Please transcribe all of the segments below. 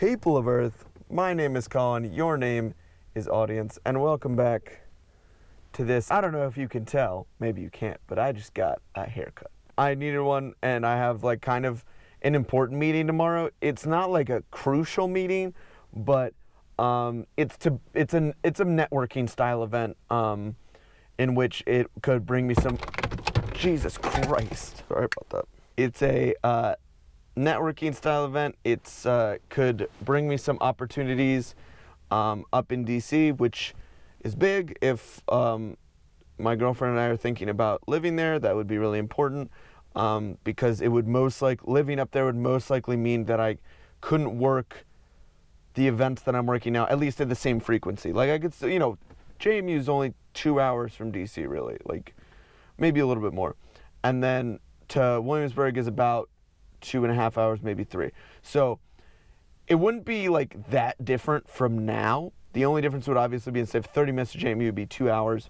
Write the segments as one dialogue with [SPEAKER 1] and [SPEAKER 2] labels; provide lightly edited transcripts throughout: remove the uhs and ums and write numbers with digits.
[SPEAKER 1] People of Earth, my name is Colin, your name is Audience, and welcome back to this. I don't know if you can tell, maybe you can't, but I just got a haircut. I needed one, and I have like kind of an important meeting tomorrow. It's not like a crucial meeting, but it's a networking style event in which it could bring me some. Jesus Christ, sorry about that. It's a networking style event. It's could bring me some opportunities up in DC, which is big. If my girlfriend and I are thinking about living there, that would be really important because it would living up there would most likely mean that I couldn't work the events that I'm working now, at least at the same frequency. Like I could still, JMU is only 2 hours from DC, really, like maybe a little bit more. And then to Williamsburg is about 2.5 hours, maybe 3. So it wouldn't be like that different from now. The only difference would obviously be instead of 30 minutes to JMU would be 2 hours.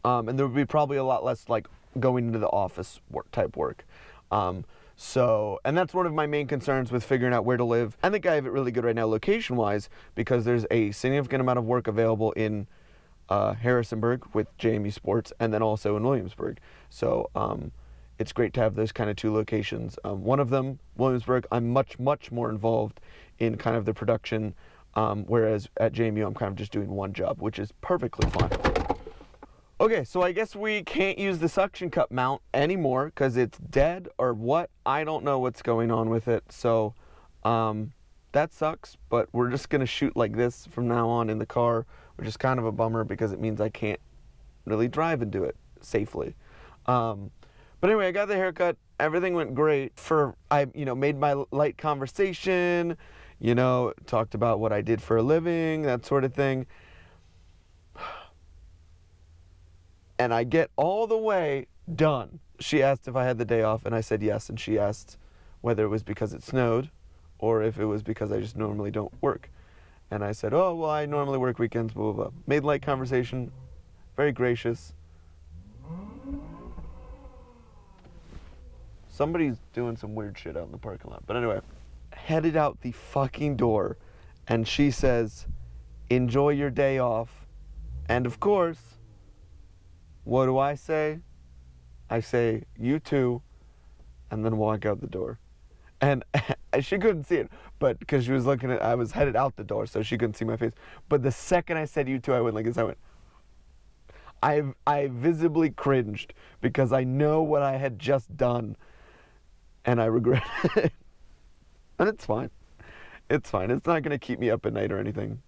[SPEAKER 1] And there would be probably a lot less like going into the office type work. And that's one of my main concerns with figuring out where to live. I think I have it really good right now location-wise because there's a significant amount of work available in Harrisonburg with JMU Sports and then also in Williamsburg. So it's great to have those kind of two locations. One of them, Williamsburg, I'm much more involved in kind of the production, whereas at JMU I'm kind of just doing one job, which is perfectly fine. Okay, so I guess we can't use the suction cup mount anymore because it's dead or what. I don't know what's going on with it. So that sucks, but we're just going to shoot like this from now on in the car, which is kind of a bummer because it means I can't really drive and do it safely. But anyway, I got the haircut. Everything went great. I made my light conversation, talked about what I did for a living, that sort of thing. And I get all the way done. She asked if I had the day off, and I said yes. And she asked whether it was because it snowed or if it was because I just normally don't work. And I said, oh, well, I normally work weekends, blah, blah, blah. Made light conversation, very gracious. Somebody's doing some weird shit out in the parking lot. But anyway, headed out the fucking door, and she says, enjoy your day off. And of course, what do I say? I say, you too, and then walk out the door. And she couldn't see it, but because she was I was headed out the door, so she couldn't see my face. But the second I said you too, I went like this. I visibly cringed because I know what I had just done, and I regret it. And it's fine. It's fine. It's not going to keep me up at night or anything.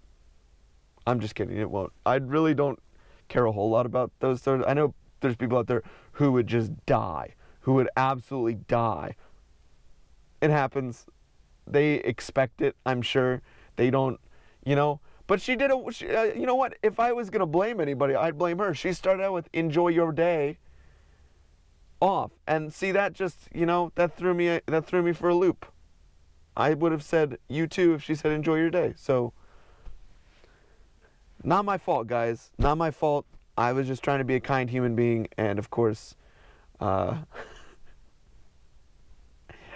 [SPEAKER 1] I'm just kidding. It won't. I really don't care a whole lot about those sort of. I know there's people out there who would just die, who would absolutely die. It happens. They expect it, I'm sure. They don't, but she did you know what? If I was going to blame anybody, I'd blame her. She started out with enjoy your day off. And see, that just, that threw me for a loop. I would have said you too if she said enjoy your day. So not my fault, guys. Not my fault. I was just trying to be a kind human being, and of course, I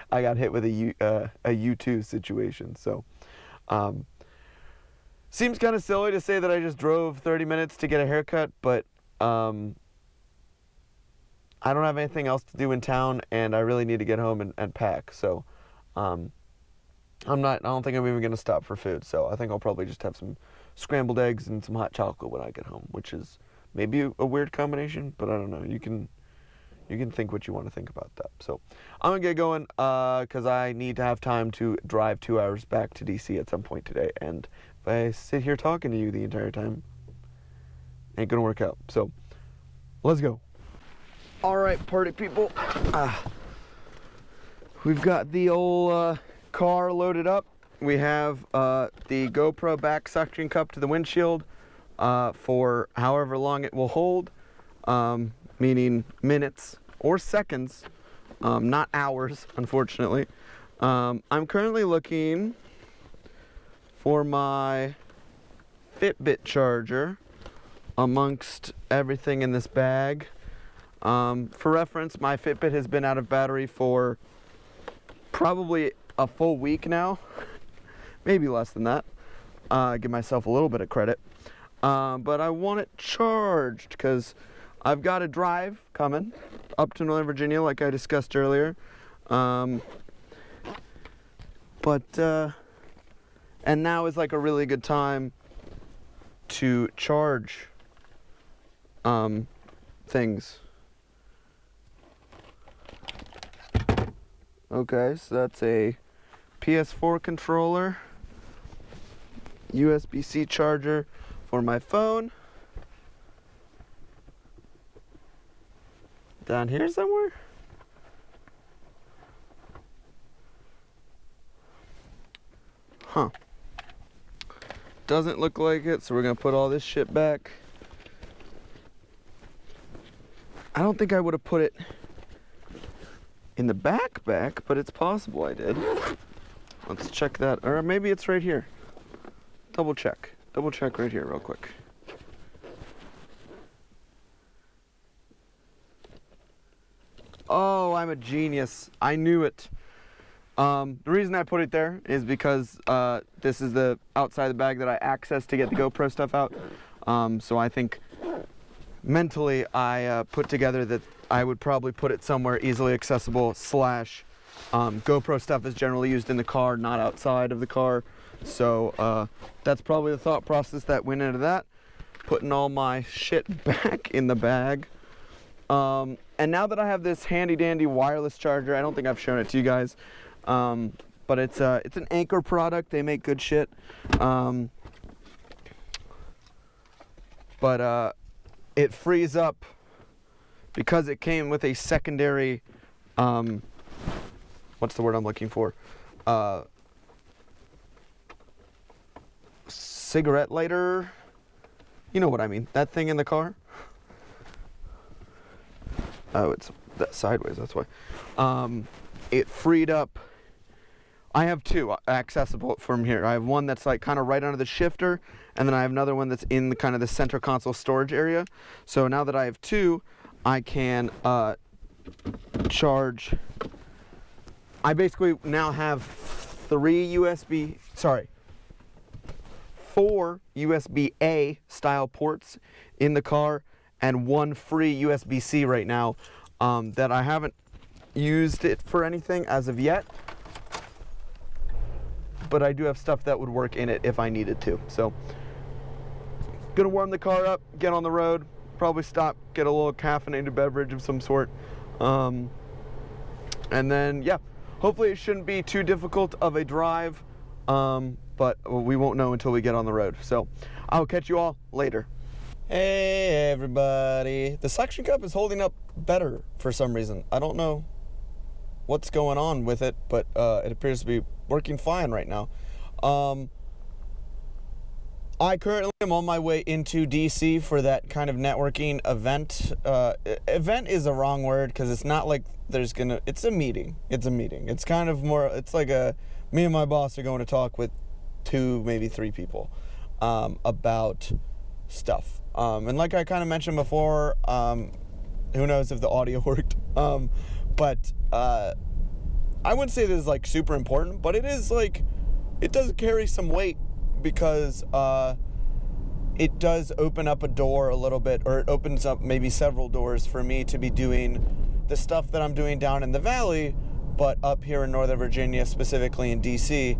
[SPEAKER 1] got hit with a U2 situation. So, seems kind of silly to say that I just drove 30 minutes to get a haircut, but I don't have anything else to do in town, and I really need to get home and pack. So, I don't think I'm even going to stop for food. So I think I'll probably just have some scrambled eggs and some hot chocolate when I get home, which is maybe a weird combination, but I don't know. You can think what you want to think about that. So I'm going to get going because I need to have time to drive 2 hours back to DC at some point today. And if I sit here talking to you the entire time, ain't going to work out. So let's go. All right, party people. We've got the old car loaded up. We have the GoPro back suction cup to the windshield for however long it will hold, meaning minutes or seconds, not hours, unfortunately. I'm currently looking for my Fitbit charger amongst everything in this bag. For reference, my Fitbit has been out of battery for probably a full week now. maybe less than that. Give myself a little bit of credit. But I want it charged because I've got a drive coming up to Northern Virginia, like I discussed earlier. And now is like a really good time to charge things. Okay, so that's a PS4 controller, USB-C charger for my phone. Down here somewhere? Huh. Doesn't look like it, so we're gonna put all this shit back. I don't think I would have put it in the backpack, but it's possible I did. Let's check that, or maybe it's right here. Double check right here real quick. Oh, I'm a genius. I knew it. The reason I put it there is because this is the outside the bag that I access to get the GoPro stuff out. So I think mentally I put together that I would probably put it somewhere easily accessible / GoPro stuff is generally used in the car, not outside of the car. So that's probably the thought process that went into that. Putting all my shit back in the bag. And now that I have this handy dandy wireless charger, I don't think I've shown it to you guys, but it's an Anchor product. They make good shit. But it frees up because it came with a secondary, what's the word I'm looking for? Cigarette lighter. You know what I mean? That thing in the car. Oh, it's that sideways, that's why. It freed up. I have two accessible from here. I have one that's like kind of right under the shifter, and then I have another one that's in the kind of the center console storage area. So now that I have two, I can charge. I basically now have 4 USB-A style ports in the car, and 1 free USB-C right now that I haven't used it for anything as of yet, but I do have stuff that would work in it if I needed to. So gonna warm the car up, get on the road, probably stop, get a little caffeinated beverage of some sort, and then yeah, hopefully it shouldn't be too difficult of a drive, but we won't know until we get on the road. So I'll catch you all later. Hey everybody, the suction cup is holding up better for some reason. I don't know what's going on with it, but it appears to be working fine right now. I currently am on my way into DC for that kind of networking event. Event is a wrong word because it's not like it's a meeting. It's kind of more, it's like me and my boss are going to talk with 2, maybe 3 people about stuff. And like I kind of mentioned before, who knows if the audio worked, but I wouldn't say this is like super important, but it is like, it does carry some weight because it does open up a door a little bit, or it opens up maybe several doors for me to be doing the stuff that I'm doing down in the valley, but up here in Northern Virginia, specifically in DC,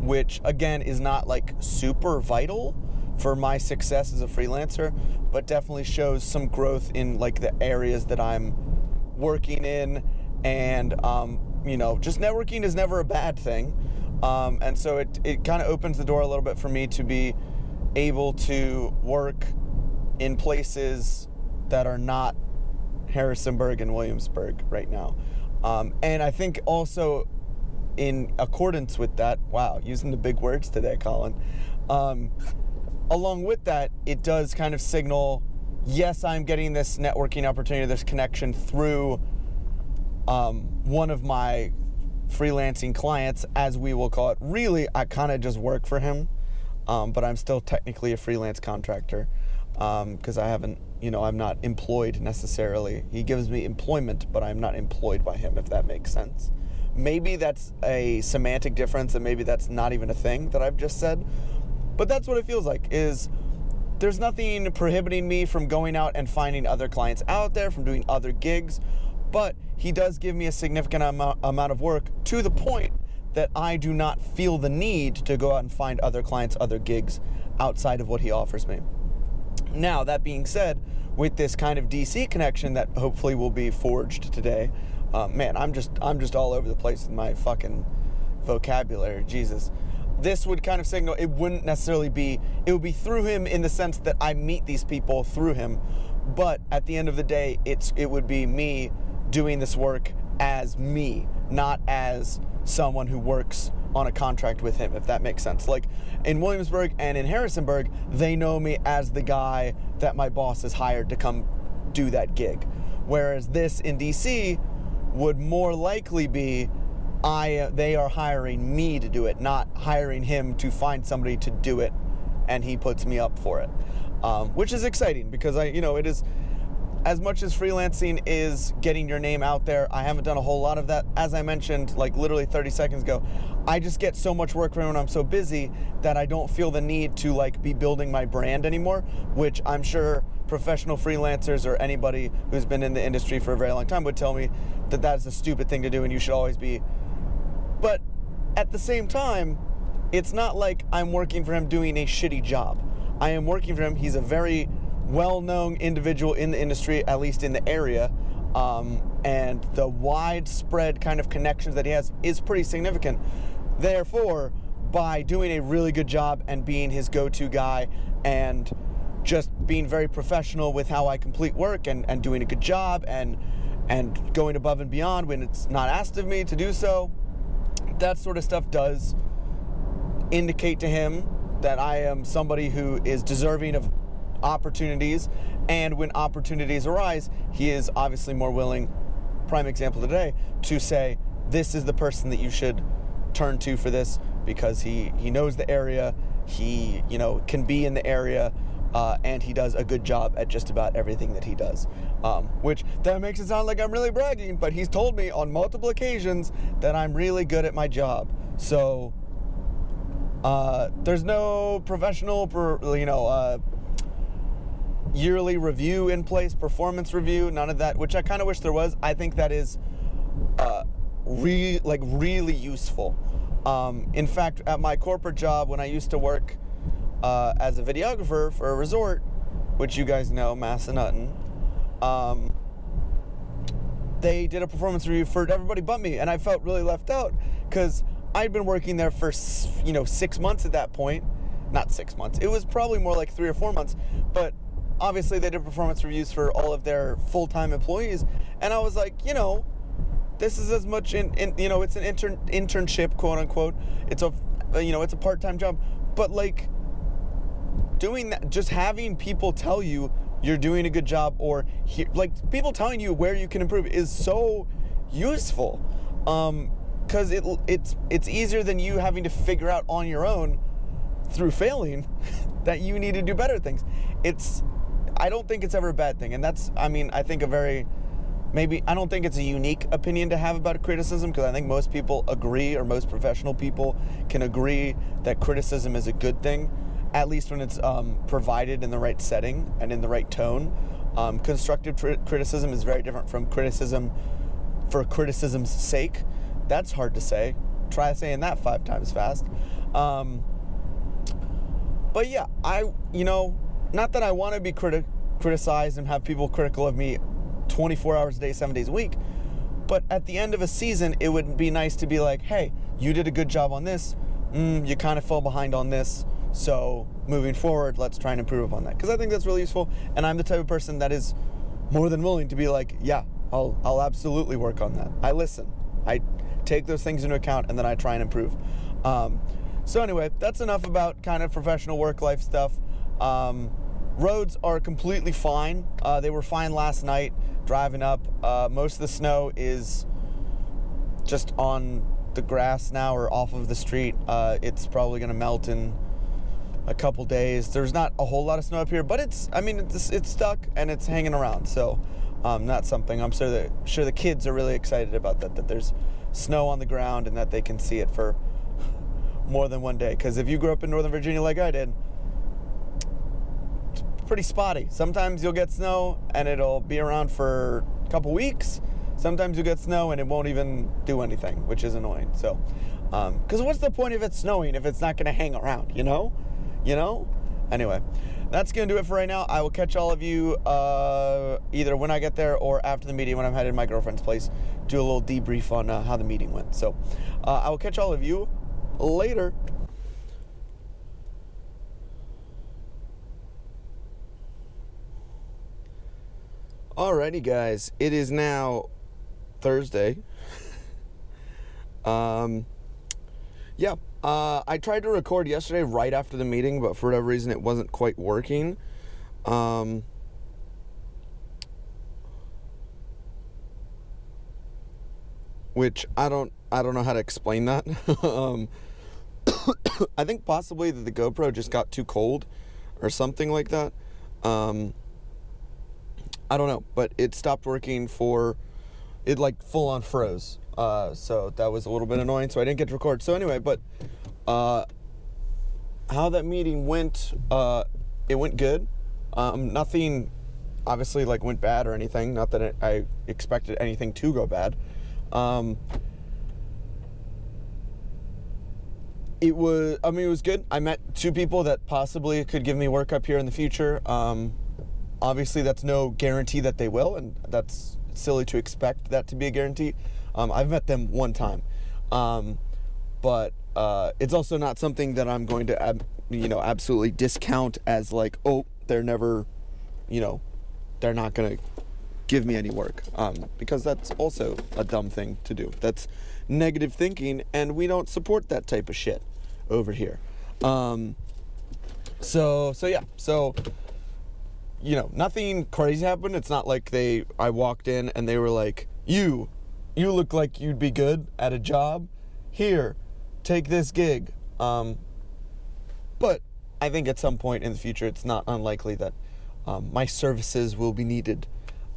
[SPEAKER 1] which again is not like super vital for my success as a freelancer, but definitely shows some growth in like the areas that I'm working in. And you know, just networking is never a bad thing, and so it kind of opens the door a little bit for me to be able to work in places that are not Harrisonburg and Williamsburg right now, and I think also in accordance with that, wow, using the big words today, Colin, along with that, it does kind of signal, yes, I'm getting this networking opportunity, this connection through one of my freelancing clients, as we will call it. Really, I kind of just work for him, but I'm still technically a freelance contractor because I haven't, I'm not employed necessarily. He gives me employment, but I'm not employed by him, if that makes sense. Maybe that's a semantic difference, and maybe that's not even a thing that I've just said. But that's what it feels like, is there's nothing prohibiting me from going out and finding other clients out there, from doing other gigs, but he does give me a significant amount of work to the point that I do not feel the need to go out and find other clients, other gigs outside of what he offers me. Now, that being said, with this kind of DC connection that hopefully will be forged today, man, I'm just all over the place with my fucking vocabulary, Jesus. This would kind of signal it wouldn't necessarily be, it would be through him in the sense that I meet these people through him, but at the end of the day, it would be me doing this work as me, not as someone who works on a contract with him, if that makes sense. Like in Williamsburg and in Harrisonburg, they know me as the guy that my boss has hired to come do that gig. Whereas this in DC would more likely be they are hiring me to do it, not hiring him to find somebody to do it, and he puts me up for it, which is exciting because it is, as much as freelancing is getting your name out there, I haven't done a whole lot of that. As I mentioned, like literally 30 seconds ago, I just get so much work when I'm so busy that I don't feel the need to like be building my brand anymore, which I'm sure professional freelancers or anybody who's been in the industry for a very long time would tell me that that's a stupid thing to do and you should always be. But at the same time, it's not like I'm working for him doing a shitty job. I am working for him. He's a very well-known individual in the industry, at least in the area, and the widespread kind of connections that he has is pretty significant. Therefore, by doing a really good job and being his go-to guy and just being very professional with how I complete work and doing a good job and going above and beyond when it's not asked of me to do so, that sort of stuff does indicate to him that I am somebody who is deserving of opportunities, and when opportunities arise, he is obviously more willing, prime example today, to say, this is the person that you should turn to for this because he knows the area, he can be in the area, and he does a good job at just about everything that he does. Which that makes it sound like I'm really bragging, but he's told me on multiple occasions that I'm really good at my job. So there's no professional yearly review in place, performance review, none of that, which I kind of wish there was. I think that is really useful. In fact, at my corporate job when I used to work as a videographer for a resort, which you guys know, Massanutten, they did a performance review for everybody but me, and I felt really left out because I'd been working there for 6 months at that point. Not 6 months, it was probably more like 3 or 4 months, but obviously they did performance reviews for all of their full-time employees, and I was like, this is as much it's an internship, quote unquote. It's a part-time job, but like doing that, just having people tell you you're doing a good job, or people telling you where you can improve is so useful, because it's easier than you having to figure out on your own through failing that you need to do better things. I don't think it's ever a bad thing, and that's, I think I don't think it's a unique opinion to have about criticism, because I think most people agree, or most professional people can agree that criticism is a good thing, at least when it's provided in the right setting and in the right tone. Constructive criticism is very different from criticism for criticism's sake. That's hard to say. Try saying that 5 times fast. But yeah, not that I want to be criticized and have people critical of me 24 hours a day, 7 days a week, but at the end of a season, it would be nice to be like, hey, you did a good job on this, you kind of fell behind on this, so moving forward, let's try and improve upon that, because I think that's really useful, and I'm the type of person that is more than willing to be like, yeah, I'll absolutely work on that. I listen, I take those things into account, and then I try and improve. So anyway, that's enough about kind of professional work-life stuff. Roads are completely fine. They were fine last night driving up. Most of the snow is just on the grass now or off of the street. It's probably going to melt in a couple days. There's not a whole lot of snow up here, but it's stuck and it's hanging around. So that's something I'm sure the kids are really excited about, that there's snow on the ground and that they can see it for more than one day. Because if you grew up in Northern Virginia like I did, it's pretty spotty. Sometimes you'll get snow and it'll be around for a couple weeks. Sometimes you'll get snow and it won't even do anything, which is annoying. So, because what's the point of it snowing if it's not going to hang around, you know? Anyway, that's going to do it for right now. I will catch all of you either when I get there or after the meeting when I'm headed to my girlfriend's place. Do a little debrief on how the meeting went. So I will catch all of you later. Alrighty, guys. It is now Thursday. I tried to record yesterday right after the meeting, but for whatever reason it wasn't quite working. Which I don't know how to explain that. I think possibly that the GoPro just got too cold or something like that. I don't know, but it stopped working it like full on froze. So that was a little bit annoying, so I didn't get to record. So anyway, but how that meeting went, it went good. Nothing obviously like went bad or anything. Not that I expected anything to go bad. It was good. I met 2 people that possibly could give me work up here in the future. Obviously that's no guarantee that they will, and that's silly to expect that to be a guarantee. I've met them one time, but it's also not something that I'm going to absolutely discount as like, oh, they're never, they're not going to give me any work, because that's also a dumb thing to do. That's negative thinking, and we don't support that type of shit over here. Nothing crazy happened. It's not like I walked in and they were like, you look like you'd be good at a job. Here, take this gig. But I think at some point in the future, it's not unlikely that my services will be needed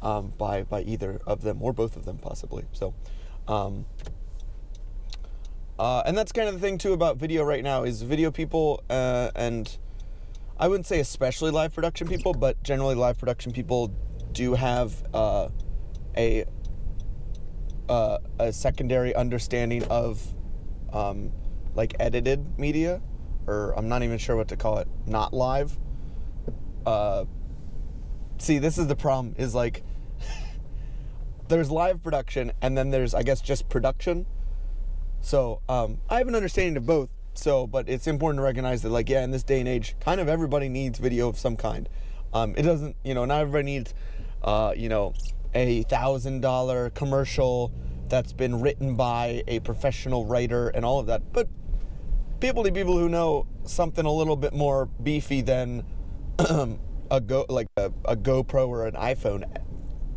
[SPEAKER 1] by either of them or both of them possibly. So, and that's kind of the thing too about video right now is video people, and I wouldn't say especially live production people, but generally live production people do have a secondary understanding of like edited media, or I'm not even sure what to call it, not live. See, this is the problem, is like there's live production and then there's, I guess, just production. So I have an understanding of both. So, but it's important to recognize that, like, yeah, in this day and age, kind of everybody needs video of some kind. It doesn't, not everybody needs, a $1,000 commercial that's been written by a professional writer and all of that. But people who know something a little bit more beefy than a GoPro or an iPhone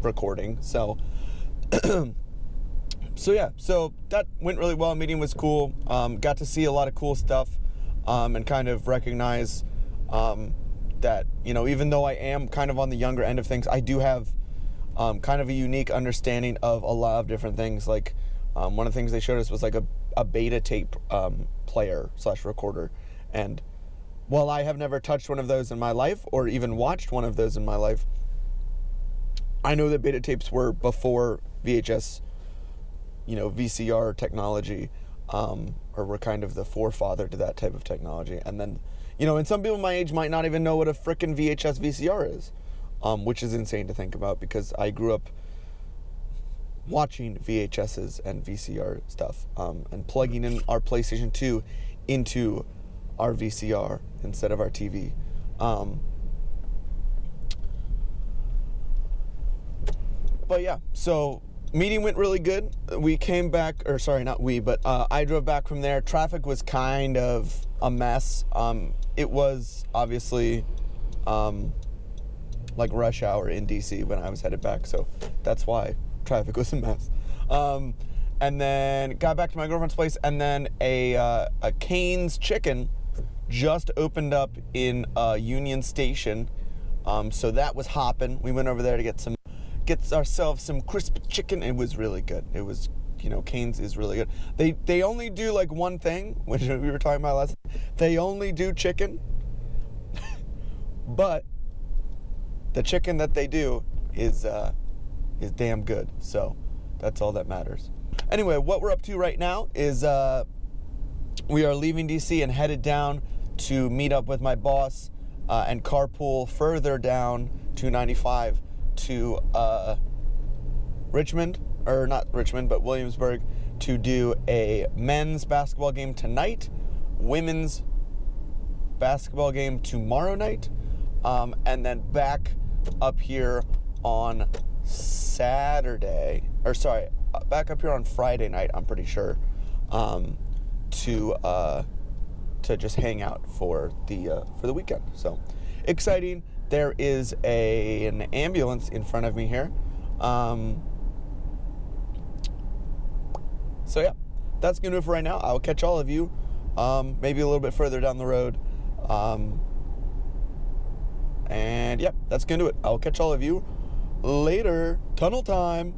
[SPEAKER 1] recording. So, so that went really well. Meeting was cool. Got to see a lot of cool stuff, and kind of recognize that, even though I am kind of on the younger end of things, I do have kind of a unique understanding of a lot of different things. Like one of the things they showed us was like a beta tape player / recorder. And while I have never touched one of those in my life or even watched one of those in my life, I know that beta tapes were before VHS, VCR technology, or were kind of the forefather to that type of technology. And then, and some people my age might not even know what a frickin' VHS VCR is, which is insane to think about because I grew up watching VHSs and VCR stuff, and plugging in our PlayStation 2 into our VCR instead of our TV. But yeah, so meeting went really good. We came back, or sorry, not we, but I drove back from there. Traffic was kind of a mess. It was obviously like rush hour in DC when I was headed back, so that's why traffic was a mess. And then got back to my girlfriend's place, and then a Caine's Chicken just opened up in Union Station, so that was hopping. We went over there to get ourselves some crispy chicken. It was really good. It was Caine's is really good. They only do like one thing, which we were talking about last. They only do chicken, but the chicken that they do is damn good. So that's all that matters. Anyway, what we're up to right now is we are leaving DC and headed down to meet up with my boss and carpool further down 295 to Richmond, or not Richmond, but Williamsburg, to do a men's basketball game tonight, women's basketball game tomorrow night, and then back up here on back up here on Friday night, I'm pretty sure, to just hang out for the weekend. So exciting. There is an ambulance in front of me here. So yeah, that's gonna do it for right now. I'll catch all of you maybe a little bit further down the road. And yeah, that's gonna do it. I'll catch all of you later. Tunnel time.